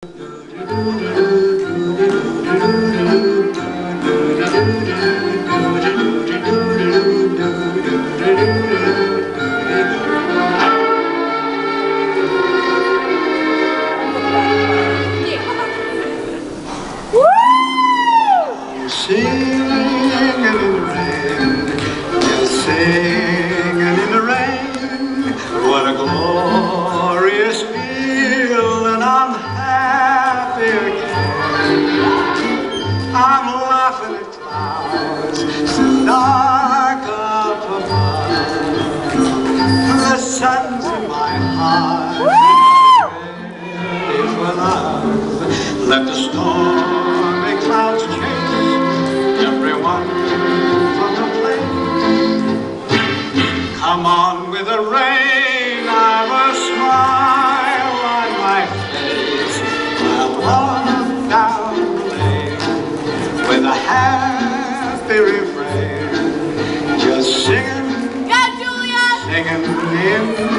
Singing in the rain, just singing in the rain. What a glorious feeling! I'm happy again. I'm laughing at clouds so dark up above. The sun's in my heart, ready for love. Let the stormy clouds chase everyone from the place. Come on with the rain, I've a smile on my face. I'll walk down the lane with a happy refrain, just singing, yeah, Julia! singing in